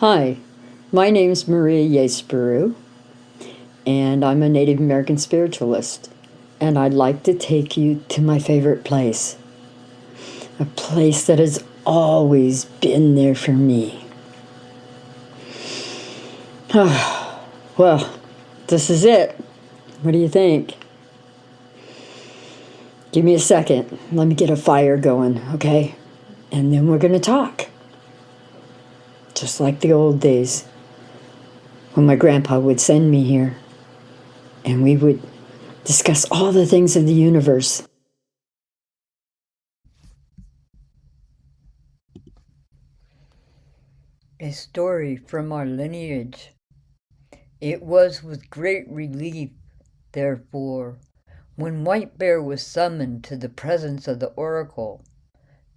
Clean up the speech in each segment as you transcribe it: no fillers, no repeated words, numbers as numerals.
Hi, my name's Yraceburu, and I'm a Native American spiritualist, and I'd like to take you to my favorite place, a place that has always been there for me. Well, this is it. What do you think? Give me a second. Let me get a fire going, okay? And then we're going to talk. Just like the old days when my grandpa would send me here and we would discuss all the things of the universe. A story from our lineage. It was with great relief, therefore, when White Bear was summoned to the presence of the oracle.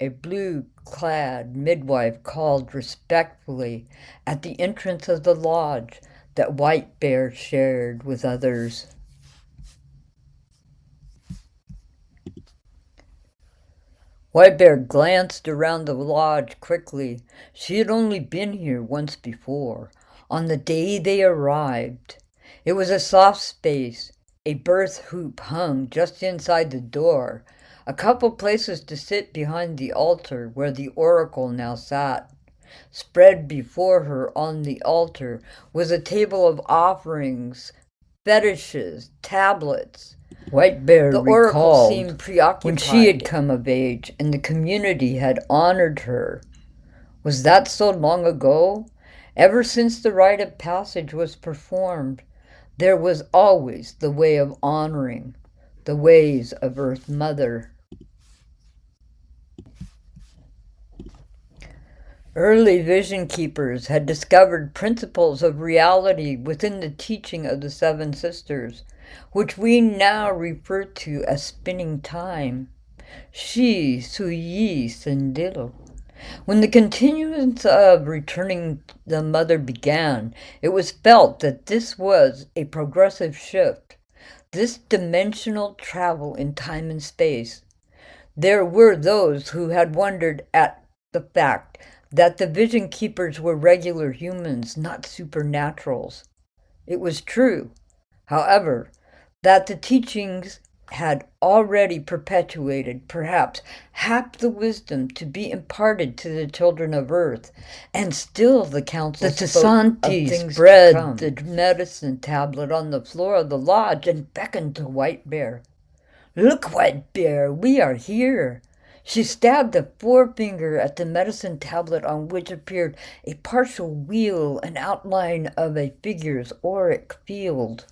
A blue-clad midwife called respectfully at the entrance of the lodge that White Bear shared with others. White Bear glanced around the lodge quickly. She had only been here once before, on the day they arrived. It was a soft space. A berth hoop hung just inside the door, a couple places to sit behind the altar where the oracle now sat. Spread before her on the altar was a table of offerings, fetishes, tablets. White Bear the oracle seemed preoccupied when she had come of age and the community had honored her. Was that so long ago? Ever since the rite of passage was performed, there was always the way of honoring, the ways of Earth Mother. Early vision keepers had discovered principles of reality within the teaching of the Seven Sisters, which we now refer to as spinning time. Shi Suyi Sendil. When the continuance of returning the mother began, it was felt that this was a progressive shift, this dimensional travel in time and space. There were those who had wondered at the fact that the vision keepers were regular humans, not supernaturals. It was true, however, that the teachings had already perpetuated perhaps half the wisdom to be imparted to the children of Earth, and still the council the tsanti spread the medicine tablet on the floor of the lodge and beckoned to White Bear. "Look, White Bear, we are here." She stabbed a forefinger at the medicine tablet on which appeared a partial wheel and outline of a figure's auric field.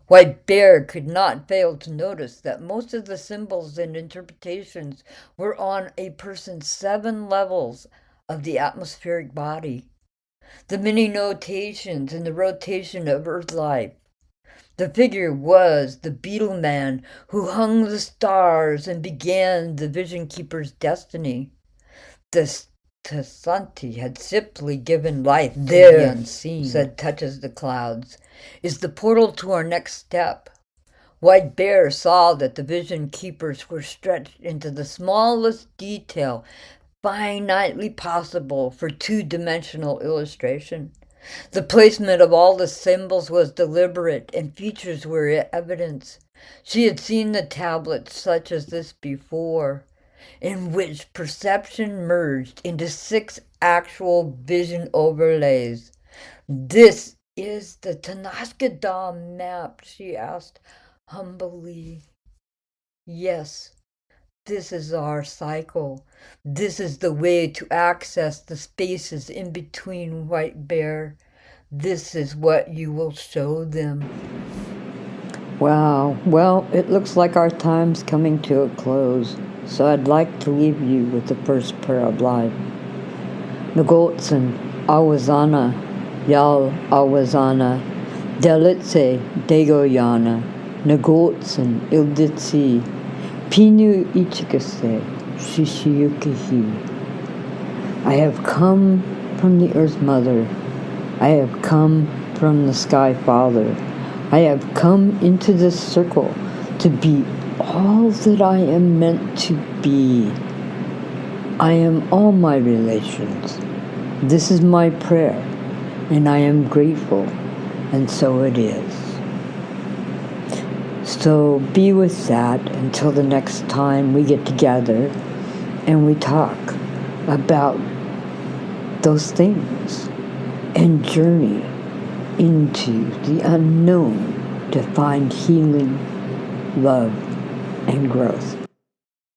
White Bear could not fail to notice that most of the symbols and interpretations were on a person's 7 levels of the atmospheric body. The many notations in the rotation of Earth life. The figure was the beetle man who hung the stars and began the vision keeper's destiny. The tsanti had simply given life to the unseen, said Touches the Clouds, is the portal to our next step. White Bear saw that the vision keepers were stretched into the smallest detail finitely possible for 2-dimensional illustration. The placement of all the symbols was deliberate, and features were evidence. She had seen the tablets such as this before, in which perception merged into 6 actual vision overlays. "This is the Tanashkada map?" she asked humbly. "Yes. This is our cycle. This is the way to access the spaces in between, White Bear. This is what you will show them." Wow. Well, it looks like our time's coming to a close, so I'd like to leave you with the first prayer of life. Nagotsan, Awazana, Yal Awazana, Delitse, Degoyana, Nagotsan, Ilditsi, Pinu Ichikase, Shishiyukihi. I have come from the Earth Mother. I have come from the Sky Father. I have come into this circle to be all that I am meant to be. I am all my relations. This is my prayer. and I am grateful, and so it is. So be with that until the next time we get together and we talk about those things and journey into the unknown to find healing, love, and growth.